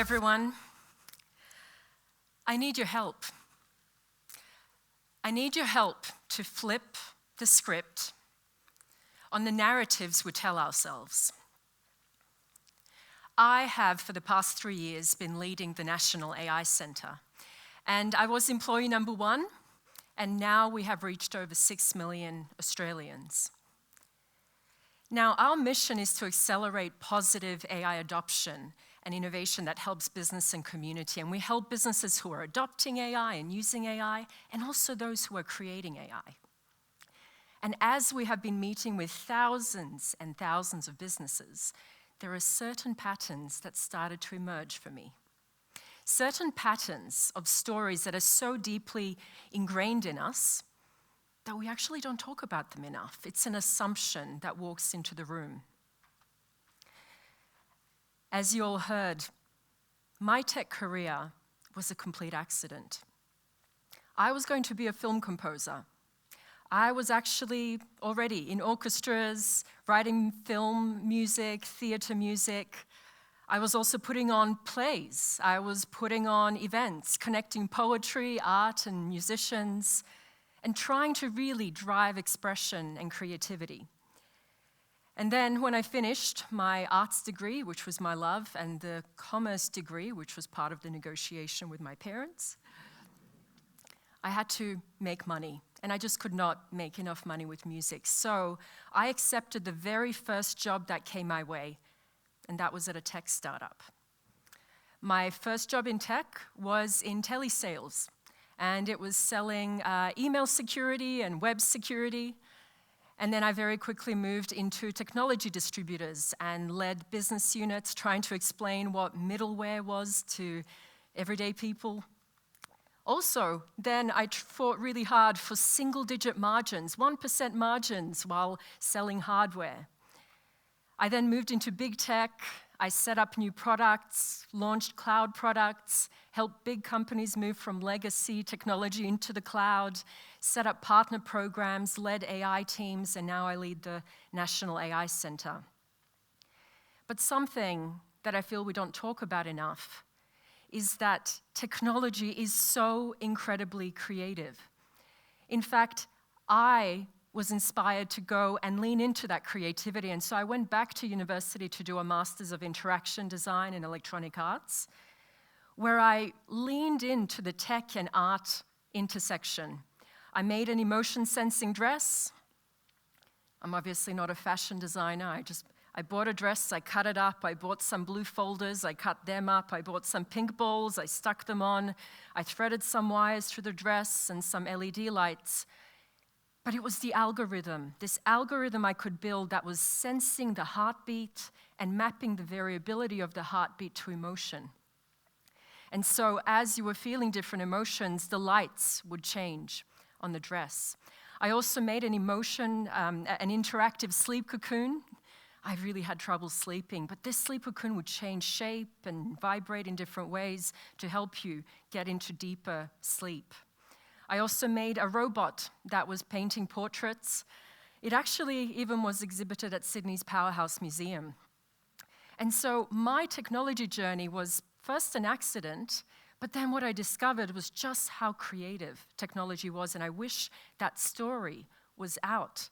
everyone. I need your help. I need your help to flip the script on the narratives we tell ourselves. I have, for the past 3 years, been leading the National AI Centre, and I was employee number 1, and now we have reached over 6 million Australians. Now, our mission is to accelerate positive AI adoption and innovation that helps business and community, and we help businesses who are adopting AI and using AI, and also those who are creating AI. And as we have been meeting with thousands and thousands of businesses, there are certain patterns that started to emerge for me. Certain patterns of stories that are so deeply ingrained in us that we actually don't talk about them enough. It's an assumption that walks into the room. As you all heard, my tech career was a complete accident. I was going to be a film composer. I was actually already in orchestras, writing film music, theatre music. I was also putting on plays. I was putting on events, connecting poetry, art, and musicians, and trying to really drive expression and creativity. And then when I finished my arts degree, which was my love, and the commerce degree, which was part of the negotiation with my parents, I had to make money, and I just could not make enough money with music. So I accepted the very first job that came my way, and that was at a tech startup. My first job in tech was in telesales, and it was selling email security and web security. And then I very quickly moved into technology distributors and led business units trying to explain what middleware was to everyday people. Also, then I fought really hard for single-digit margins, 1% margins while selling hardware. I then moved into big tech. I set up new products, launched cloud products, helped big companies move from legacy technology into the cloud, set up partner programs, led AI teams, and now I lead the National AI Centre. But something that I feel we don't talk about enough is that technology is so incredibly creative. In fact, I was inspired to go and lean into that creativity, and so I went back to university to do a Masters of Interaction Design in Electronic Arts, where I leaned into the tech and art intersection. I made an emotion sensing dress. I'm obviously not a fashion designer. I bought a dress, I cut it up, I bought some blue folders, I cut them up, I bought some pink balls, I stuck them on, I threaded some wires through the dress and some LED lights. But it was the algorithm, this algorithm I could build that was sensing the heartbeat and mapping the variability of the heartbeat to emotion. And so as you were feeling different emotions, the lights would change on the dress. I also made an interactive sleep cocoon. I really had trouble sleeping, but this sleep cocoon would change shape and vibrate in different ways to help you get into deeper sleep. I also made a robot that was painting portraits. It actually even was exhibited at Sydney's Powerhouse Museum. And so my technology journey was first an accident, but then what I discovered was just how creative technology was, and I wish that story was out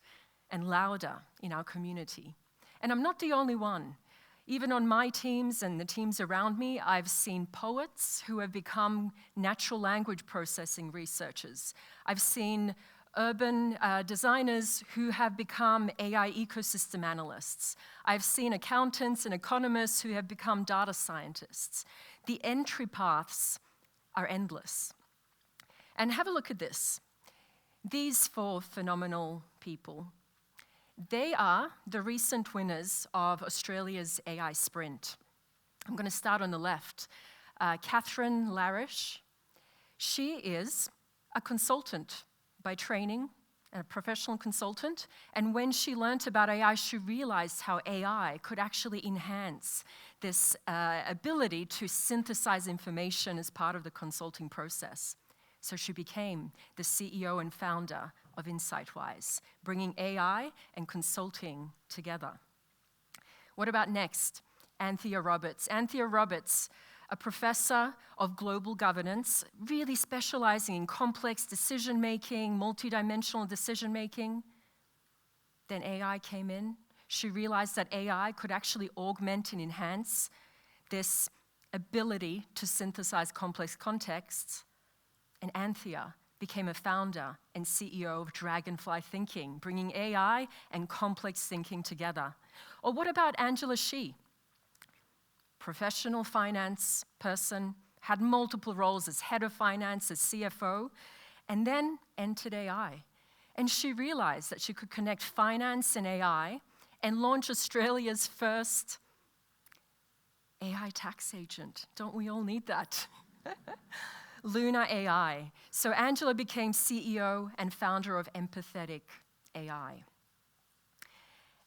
and louder in our community. And I'm not the only one. Even on my teams and the teams around me, I've seen poets who have become natural language processing researchers. I've seen urban designers who have become AI ecosystem analysts. I've seen accountants and economists who have become data scientists. The entry paths are endless. And have a look at this. These 4 phenomenal people, they are the recent winners of Australia's AI Sprint. I'm going to start on the left. Catherine Larish. She is a consultant by training, a professional consultant, and when she learnt about AI, she realized how AI could actually enhance this ability to synthesize information as part of the consulting process. So she became the CEO and founder of InsightWise, bringing AI and consulting together. What about next? Anthea Roberts. Anthea Roberts a professor of global governance, really specializing in complex decision-making, multidimensional decision-making. Then AI came in. She realized that AI could actually augment and enhance this ability to synthesize complex contexts. And Anthea became a founder and CEO of Dragonfly Thinking, bringing AI and complex thinking together. Or what about Angela Shi? Professional finance person, had multiple roles as head of finance, as CFO, and then entered AI. And she realized that she could connect finance and AI and launch Australia's first AI tax agent. Don't we all need that? Luna AI. So Angela became CEO and founder of Empathetic AI.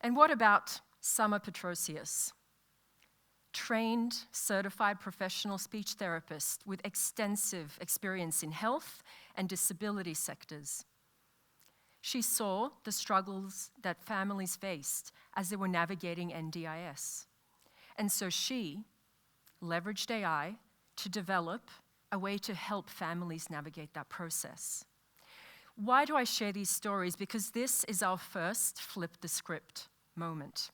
And what about Summer Petrosius? Trained, certified professional speech therapist with extensive experience in health and disability sectors. She saw the struggles that families faced as they were navigating NDIS. And so she leveraged AI to develop a way to help families navigate that process. Why do I share these stories? Because this is our first flip the script moment.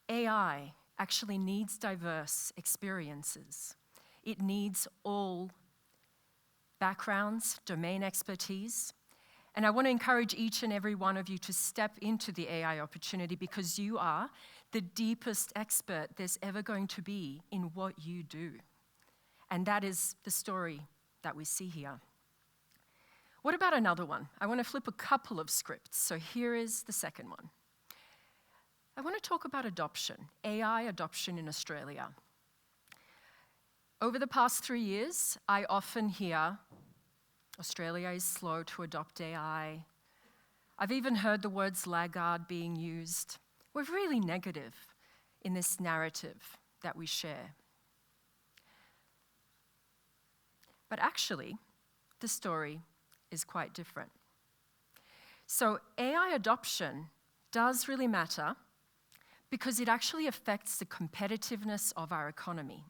AI actually needs diverse experiences. It needs all backgrounds, domain expertise. And I want to encourage each and every one of you to step into the AI opportunity because you are the deepest expert there's ever going to be in what you do. And that is the story that we see here. What about another one? I want to flip a couple of scripts. So here is the second one. I want to talk about adoption, AI adoption in Australia. Over the past 3 years, I often hear Australia is slow to adopt AI. I've even heard the words laggard being used. We're really negative in this narrative that we share. But actually, the story is quite different. So AI adoption does really matter because it actually affects the competitiveness of our economy.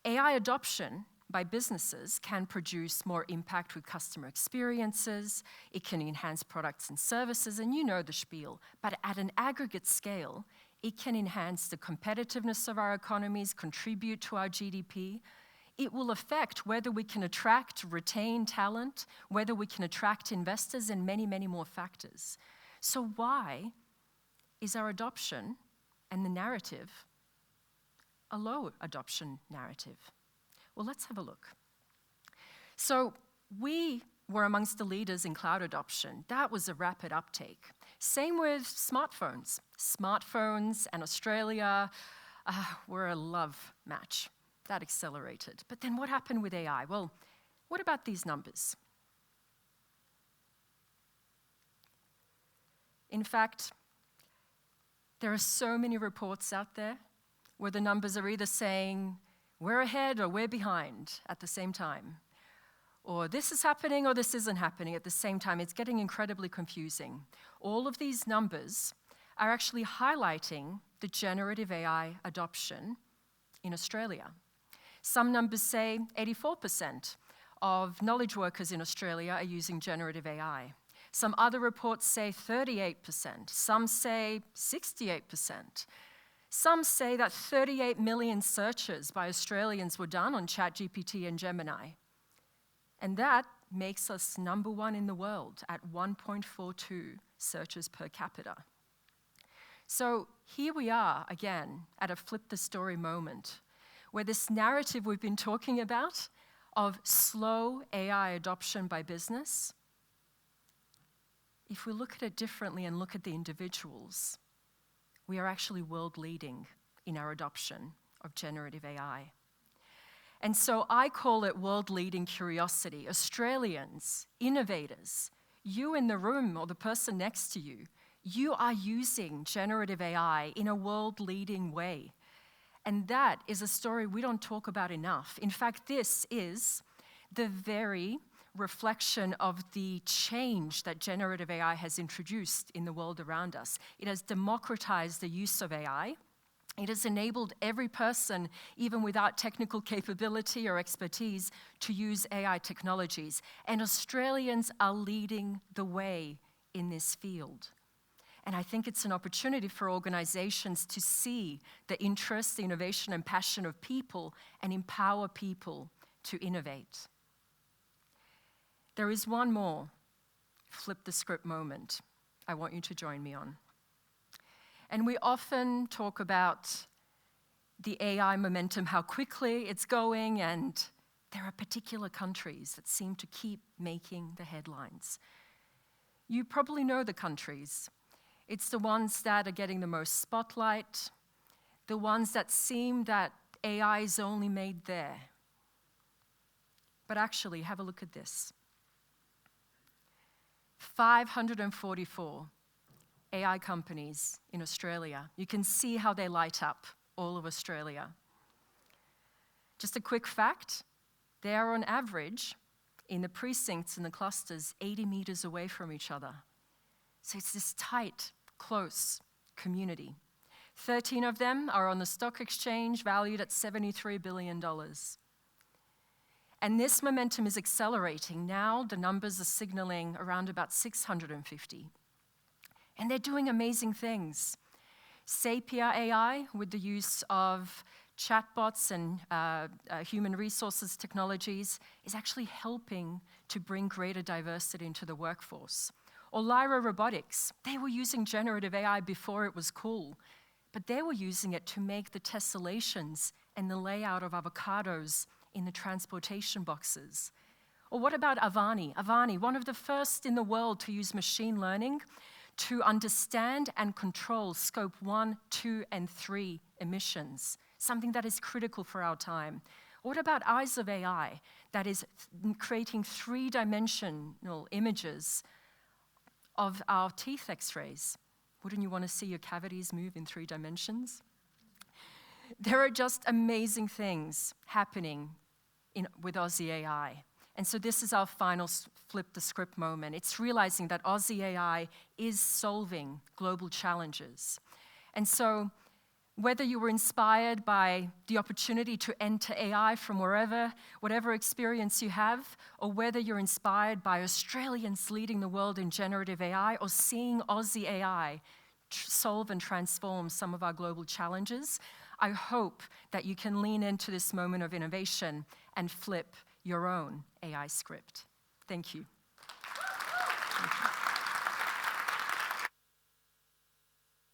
AI adoption by businesses can produce more impact with customer experiences, it can enhance products and services, and you know the spiel, but at an aggregate scale, it can enhance the competitiveness of our economies, contribute to our GDP. It will affect whether we can attract, retain talent, whether we can attract investors, and many, many more factors. So why is our adoption and the narrative a low adoption narrative? Well, let's have a look. So we were amongst the leaders in cloud adoption. That was a rapid uptake. Same with smartphones. Smartphones and Australia were a love match. That accelerated. But then what happened with AI? Well, what about these numbers? In fact, there are so many reports out there where the numbers are either saying we're ahead or we're behind at the same time. Or this is happening or this isn't happening at the same time. It's getting incredibly confusing. All of these numbers are actually highlighting the generative AI adoption in Australia. Some numbers say 84% of knowledge workers in Australia are using generative AI. Some other reports say 38%. Some say 68%. Some say that 38 million searches by Australians were done on ChatGPT and Gemini. And that makes us number one in the world at 1.42 searches per capita. So here we are again at a flip the story moment where this narrative we've been talking about of slow AI adoption by business, if we look at it differently and look at the individuals, we are actually world leading in our adoption of generative AI. And so I call it world leading curiosity. Australians, innovators, you in the room or the person next to you, you are using generative AI in a world leading way. And that is a story we don't talk about enough. In fact, this is the very reflection of the change that generative AI has introduced in the world around us. It has democratized the use of AI. It has enabled every person, even without technical capability or expertise, to use AI technologies. And Australians are leading the way in this field. And I think it's an opportunity for organizations to see the interest, the innovation, and passion of people and empower people to innovate. There is one more flip the script moment I want you to join me on. And we often talk about the AI momentum, how quickly it's going, and there are particular countries that seem to keep making the headlines. You probably know the countries. It's the ones that are getting the most spotlight, the ones that seem that AI is only made there. But actually, have a look at this. 544 AI companies in Australia. You can see how they light up all of Australia. Just a quick fact, they are on average in the precincts and the clusters 80 meters away from each other. So it's this tight, close community. 13 of them are on the stock exchange, valued at $73 billion. And this momentum is accelerating. Now the numbers are signaling around about 650. And they're doing amazing things. Sapia AI, with the use of chatbots and human resources technologies, is actually helping to bring greater diversity into the workforce. Or Lyra Robotics, they were using generative AI before it was cool, but they were using it to make the tessellations and the layout of avocados in the transportation boxes. Or what about Avani? Avani, one of the first in the world to use machine learning to understand and control scope 1, 2, and 3 emissions, something that is critical for our time. What about Eyes of AI, that is creating three-dimensional images of our teeth x-rays? Wouldn't you want to see your cavities move in 3 dimensions? There are just amazing things happening with Aussie AI. And so this is our final flip the script moment. It's realizing that Aussie AI is solving global challenges. And so whether you were inspired by the opportunity to enter AI from wherever, whatever experience you have, or whether you're inspired by Australians leading the world in generative AI, or seeing Aussie AI solve and transform some of our global challenges, I hope that you can lean into this moment of innovation and flip your own AI script. Thank you. Thank you.